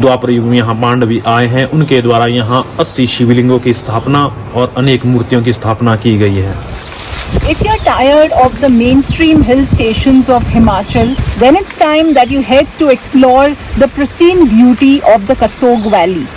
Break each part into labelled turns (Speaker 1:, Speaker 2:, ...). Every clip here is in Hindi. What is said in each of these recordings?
Speaker 1: द्वापर युग में यहाँ पांडव आए हैं, उनके द्वारा यहाँ 80 शिवलिंगों की स्थापना और अनेक मूर्तियों की स्थापना की गई है।
Speaker 2: If you're tired of the mainstream hill stations of Himachal, then it's time that you head to explore the pristine beauty of the Karsog Valley.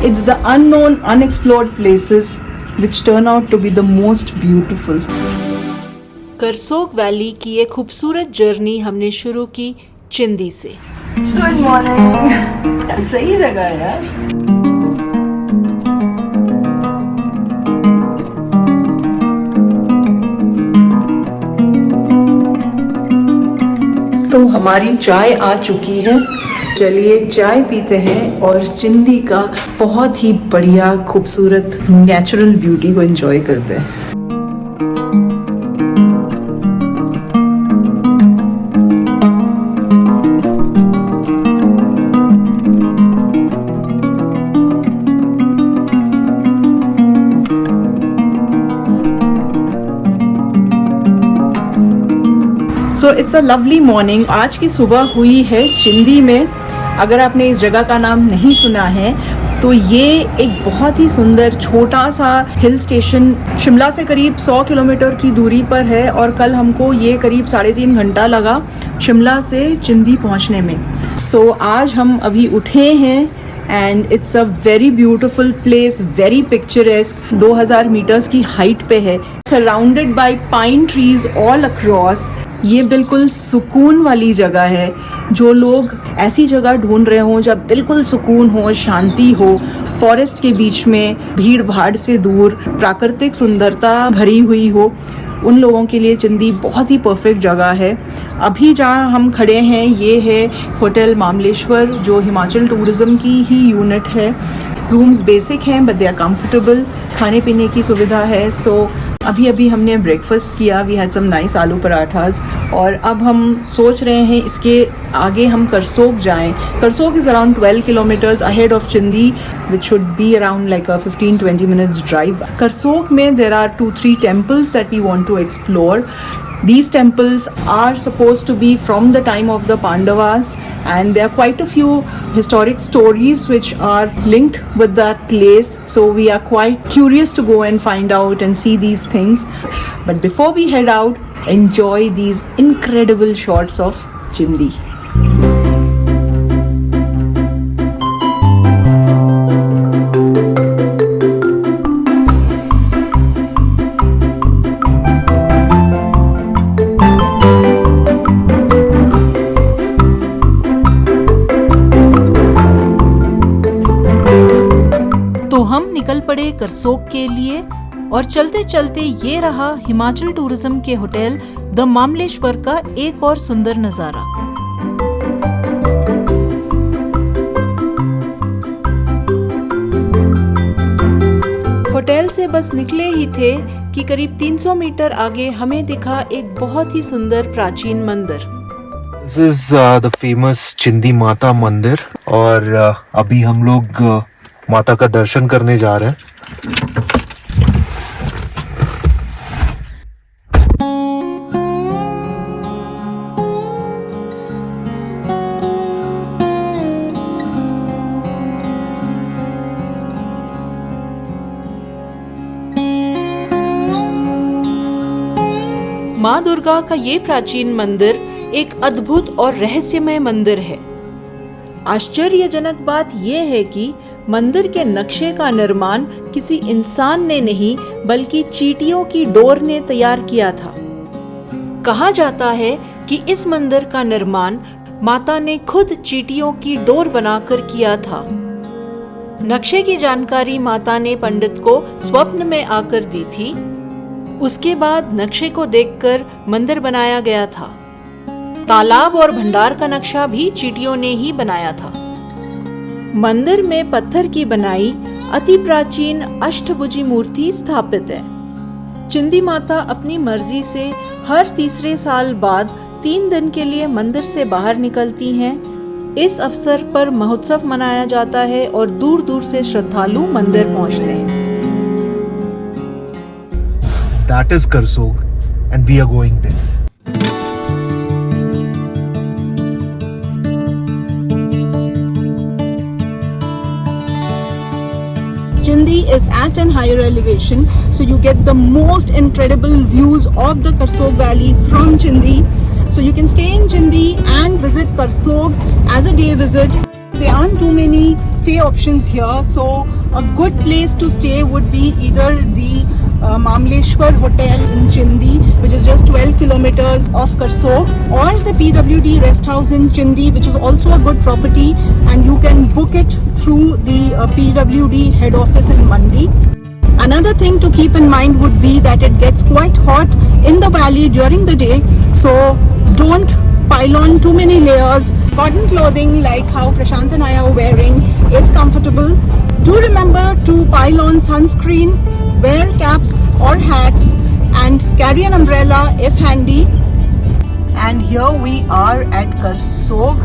Speaker 2: It's the unknown, unexplored places which turn out to be the most beautiful.
Speaker 3: Karsog valley की एक खूबसूरत जर्नी हमने शुरू की चिंदी से।
Speaker 2: Good morning. सही जगह है यार। तो हमारी चाय आ चुकी है। चलिए चाय पीते हैं और चिंदी का बहुत ही बढ़िया खूबसूरत नेचुरल ब्यूटी को एंजॉय करते हैं। So it's a lovely morning. आज की सुबह हुई है चिंदी में। अगर आपने इस जगह का नाम नहीं सुना है तो ये एक बहुत ही सुंदर छोटा सा हिल स्टेशन शिमला से करीब 100 किलोमीटर की दूरी पर है और कल हमको ये करीब 3.5 घंटा लगा शिमला से चिंदी पहुंचने में। सो आज हम अभी उठे हैं and it's a very beautiful place, very picturesque. 2000 metres की हाइट पे है, surrounded by pine trees all across. ये बिल्कुल सुकून वाली जगह है। जो लोग ऐसी जगह ढूंढ रहे हों जब बिल्कुल सुकून हो, शांति हो, फॉरेस्ट के बीच में भीड़ भाड़ से दूर, प्राकृतिक सुंदरता भरी हुई हो, उन लोगों के लिए चिंदी बहुत ही परफेक्ट जगह है। अभी जहाँ हम खड़े हैं ये है होटल मामलेश्वर, जो हिमाचल टूरिज्म की ही यूनिट है। रूम्स बेसिक हैं बट दे आर कंफर्टेबल। खाने पीने की सुविधा है। सो अभी हमने ब्रेकफास्ट किया। वी हैड सम नाइस आलू पराठास और अब हम सोच रहे हैं इसके आगे हम करसोग जाएं। Karsog is around 12 kilometres ahead of Chindi which should be around like a 15-20 minutes drive. Karsog में there are 2-3 temples that we want to explore. These temples are supposed to be from the time of the Pandavas, and there are quite a few historic stories which are linked with that place. So we are quite curious to go and find out and see these things. But before we head out, enjoy these incredible shots of Chindi.
Speaker 3: निकल पड़े करसोग के लिए और चलते चलते ये रहा हिमाचल टूरिज्म के होटल द मामलेश्वर का एक और सुंदर नजारा। होटल से बस निकले ही थे कि करीब 300 मीटर आगे हमें दिखा एक बहुत ही सुंदर प्राचीन मंदिर।
Speaker 1: This is the famous चिंदी माता मंदिर और अभी हम लोग माता का दर्शन करने जा रहे हैं।
Speaker 3: माँ दुर्गा का ये प्राचीन मंदिर एक अद्भुत और रहस्यमय मंदिर है। आश्चर्यजनक बात यह है कि मंदिर के नक्शे का निर्माण किसी इंसान ने नहीं बल्कि चींटियों की डोर ने तैयार किया था। कहा जाता है कि इस मंदिर का निर्माण माता ने खुद चींटियों की डोर बनाकर किया था। नक्शे की जानकारी माता ने पंडित को स्वप्न में आकर दी थी। उसके बाद नक्शे को देखकर मंदिर बनाया गया था। तालाब और भंडार का नक्शा भी चींटियों ने ही बनाया था। मंदिर में पत्थर की बनाई अति प्राचीन अष्टभुजी मूर्ति स्थापित है। चिंदी माता अपनी मर्जी से हर तीसरे साल बाद 3 दिन के लिए मंदिर से बाहर निकलती हैं। इस अवसर पर महोत्सव मनाया जाता है और दूर दूर से श्रद्धालु मंदिर पहुंचते हैं।
Speaker 1: That is Karsog and we are going there.
Speaker 2: Chindi is at an higher elevation, so you get the most incredible views of the Karsog Valley from Chindi. So you can stay in Chindi and visit Karsog as a day visit. There aren't too many stay options here, so a good place to stay would be either the Mamleshwar Hotel in Chindi, which is just 12 kilometers off Karsog, or the PWD Rest House in Chindi, which is also a good property, and you can book it through the PWD head office in Mandi. Another thing to keep in mind would be that it gets quite hot in the valley during the day, so don't pile on too many layers. Cotton clothing like how Prashant and I are wearing is comfortable. Do remember to pile on sunscreen, wear caps or hats, and carry an umbrella if handy. And here we are at Karsog.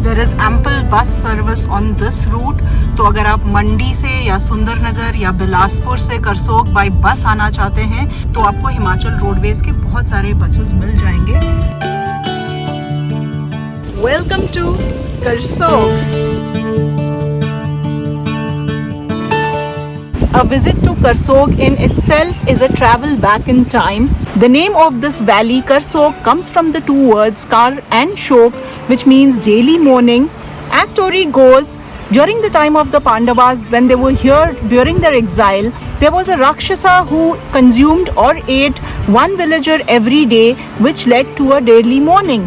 Speaker 2: There is ample bus service on this route. तो अगर आप मंडी से या सुंदरनगर या बिलासपुर से करसोग बाय बस आना चाहते हैं तो आपको हिमाचल रोडवेज के बहुत सारे बसेस मिल जाएंगे। Welcome to Karsog. A visit to Karsog in itself is a travel back in time. The name of this valley, Karsog, comes from the 2 words Kar and Shok, which means daily mourning. As story goes, during the time of the Pandavas, when they were here during their exile, there was a Rakshasa who consumed or ate one villager every day, which led to a daily mourning.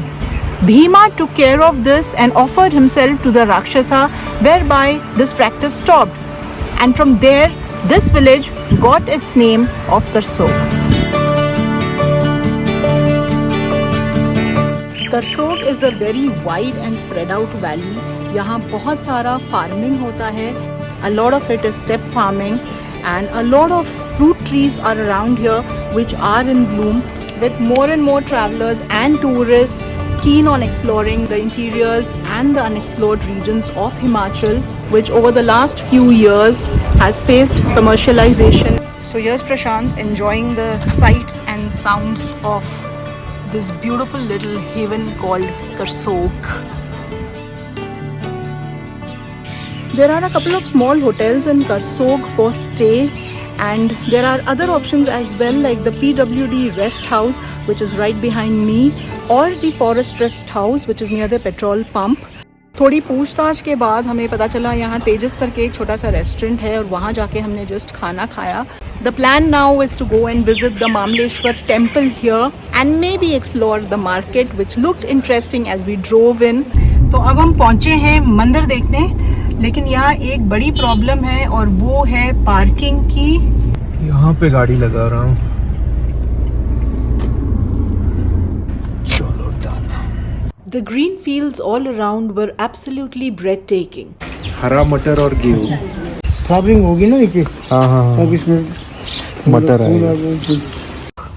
Speaker 2: Bhima took care of this and offered himself to the Rakshasa, whereby this practice stopped. And from there, this village got its name of Karsog. Karsog is a very wide and spread out valley. यहाँ बहुत सारा farming होता है. A lot of it is step farming and a lot of fruit trees are around here which are in bloom, with more and more travelers and tourists keen on exploring the interiors and the unexplored regions of Himachal, which over the last few years has faced commercialization. So here's Prashant enjoying the sights and sounds of this beautiful little haven called Karsog. There are a couple of small hotels in Karsog for stay, and there are other options as well, like the PWD Rest House, which is right behind me, or the Forest Rest House, which is near the petrol pump. थोड़ी पूछताछ के बाद हमें पता चला यहाँ तेजस करके एक छोटा सा रेस्टोरेंट है और वहाँ जाके हमने जस्ट खाना खाया. The plan now is to go and visit the Mamleshwar temple here and maybe explore the market, which looked interesting as we drove in. तो अब हम पहुँचे हैं मंदिर देखने, लेकिन यहाँ एक बड़ी प्रॉब्लम है और वो है पार्किंग की.
Speaker 1: यहाँ पे गाड़ी लगा रहा हूँ. चलो done.
Speaker 3: The green fields all around were absolutely breathtaking.
Speaker 1: हरा मटर और गेहूँ.
Speaker 4: फार्मिंग होगी ना नीचे.
Speaker 1: हाँ हाँ हाँ.
Speaker 4: अब इसमें
Speaker 1: मटर है.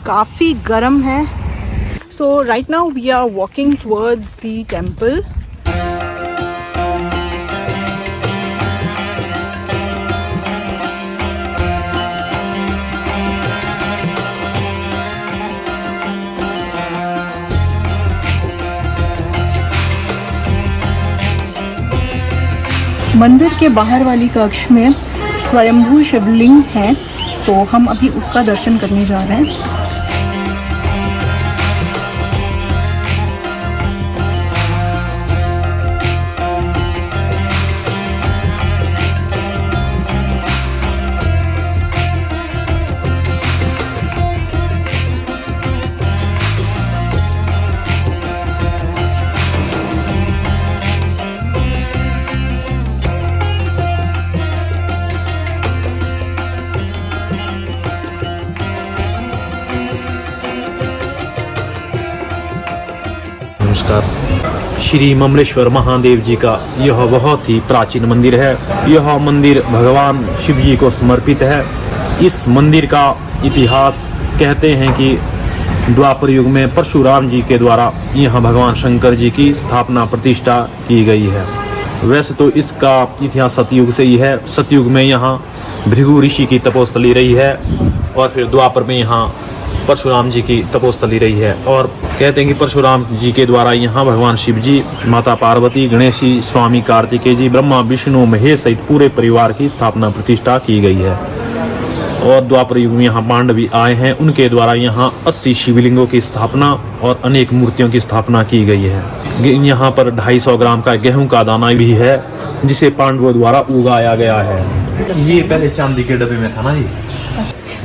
Speaker 2: काफी गर्म है. So right now we are walking towards the temple. मंदिर के बाहर वाली कक्ष में स्वयंभू शिवलिंग है, तो हम अभी उसका दर्शन करने जा रहे हैं.
Speaker 5: नमस्कार। श्री ममलेश्वर महादेव जी का यह बहुत ही प्राचीन मंदिर है। यह मंदिर भगवान शिव जी को समर्पित है। इस मंदिर का इतिहास कहते हैं कि द्वापर युग में परशुराम जी के द्वारा यहाँ भगवान शंकर जी की स्थापना प्रतिष्ठा की गई है। वैसे तो इसका इतिहास सतयुग से ही है। सतयुग में यहाँ भृगु ऋषि की तपोस्थली रही है और फिर द्वापर में यहाँ परशुराम जी की तपोस्थली रही है। और कहते हैं कि परशुराम जी के द्वारा यहाँ भगवान शिव जी, माता पार्वती, गणेश जी, स्वामी कार्तिकेय जी, ब्रह्मा, विष्णु, महेश सहित पूरे परिवार की स्थापना प्रतिष्ठा की गई है। और द्वापर युग में यहाँ पांडव भी आए हैं। उनके द्वारा यहाँ 80 शिवलिंगों की स्थापना और अनेक मूर्तियों की स्थापना की गई है। यहाँ पर 250 ग्राम का गेहूं का दाना भी है जिसे पांडवों द्वारा उगाया गया है। ये पहले चांदी के डब्बे में था ना जी।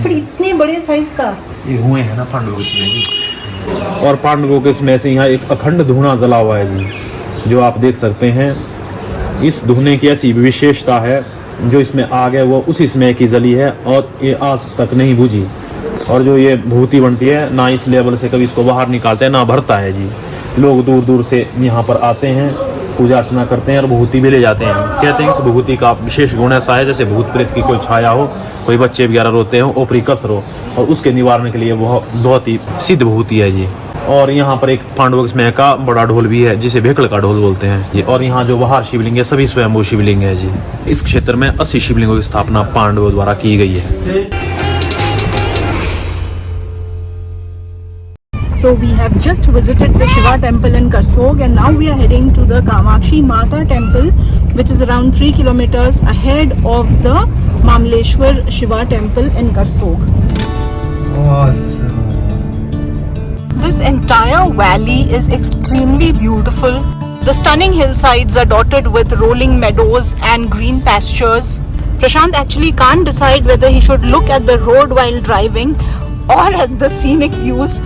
Speaker 2: पर इतने बड़े साइज का
Speaker 5: ये हुए हैं ना पांडवों के समय जी। और पांडवों के समय से यहाँ एक अखंड धुआं जला हुआ है जी, जो आप देख सकते हैं। इस धुएं की ऐसी विशेषता है, जो इसमें आग है वो उसी समय की जली है और ये आज तक नहीं बुझी। और जो ये भूति बनती है ना, इस लेवल से कभी इसको बाहर निकालते हैं ना भरता है जी। लोग दूर दूर से यहाँ पर आते हैं, पूजा अर्चना करते हैं और भूति भी ले जाते हैं। कहते हैं इस भूति का विशेष गुण ऐसा है जैसे भूत प्रेत की कोई छाया हो, कोई बच्चे वगैरह रोते हो, ओपरी कसर हो, और उसके निवारण के लिए वह बहुत ही सिद्ध भूति है जी। और यहाँ पर एक पांडवों के समय का बड़ा ढोल भी है जिसे भेकल का ढोल बोलते हैं जी। और यहाँ जो बाहर शिवलिंग है सभी स्वयंभू शिवलिंग है जी। इस क्षेत्र में 80 शिवलिंगों की स्थापना पांडवों द्वारा की गई है।
Speaker 2: So we have just visited the Shiva temple in Karsog and now we are heading to the Kamakshi Mata temple, which is around 3 kilometers ahead of the Mamleshwar Shiva temple in Karsog. This entire valley is extremely beautiful. The stunning hillsides are dotted with rolling meadows and green pastures. Prashant actually can't decide whether he should look at the road while driving or at the scenic views.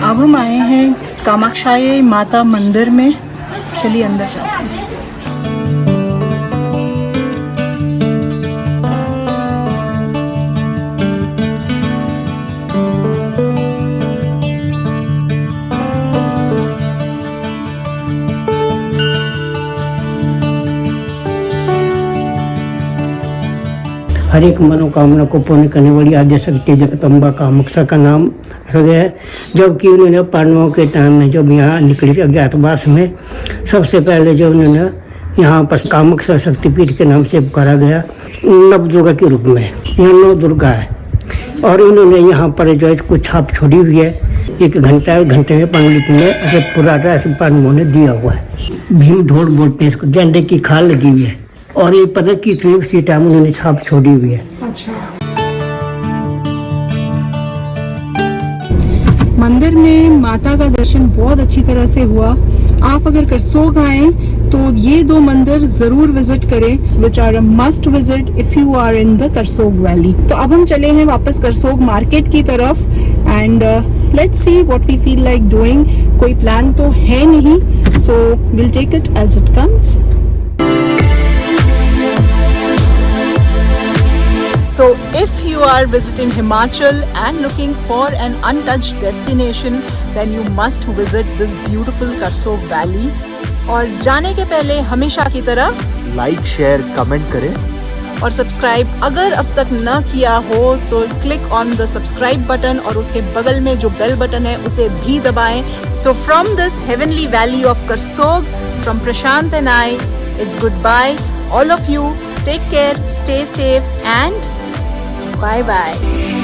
Speaker 2: अब हम आए हैं कामाक्षाई माता मंदिर में। चलिए अंदर जाते हैं।
Speaker 4: हर एक मनोकामना को पूर्ण करने वाली आद्य शक्ति जगदम्बा कामाक्षा का नाम रखा गया है। जबकि उन्होंने पांडवों के टाइम में जब यहाँ निकले अज्ञातवास में, सबसे पहले जो उन्होंने यहाँ पर कामाक्षा शक्तिपीठ के नाम से पुकारा गया नवदुर्गा के रूप में। यहाँ 9 दुर्गा है और इन्होंने यहाँ पर जो है कुछ छाप छोड़ी हुई है। 1 घंटे में पांडुलिपि में ऐसे पुराना ऐसे पांडवों ने दिया हुआ है। भीम ढोल बोलते हैं इसको, गेंडे की खाल लगी हुई है और ये पता कितने सीटा में उन्होंने छाप छोड़ी हुई है।
Speaker 2: अच्छा। मंदिर में माता का दर्शन बहुत अच्छी तरह से हुआ। आप अगर करसोग आए तो ये 2 मंदिर जरूर विजिट करें, which are a must visit if you are in the Karsog valley. तो अब हम चले हैं वापस करसोग मार्केट की तरफ and let's see what we feel like doing. कोई प्लान तो है नहीं, so will take it as it comes. So if you are visiting Himachal and looking for an untouched destination, then you must visit this beautiful Karsog Valley. और जाने के पहले हमेशा की तरह
Speaker 1: लाइक, शेयर, कमेंट करें
Speaker 2: और सब्सक्राइब अगर अब तक न किया हो तो click on the subscribe button और उसके बगल में जो बेल बटन है उसे भी दबाएं। So from this heavenly valley of Karsog, from Prashant and I, it's goodbye. All of you, take care, stay safe and bye bye.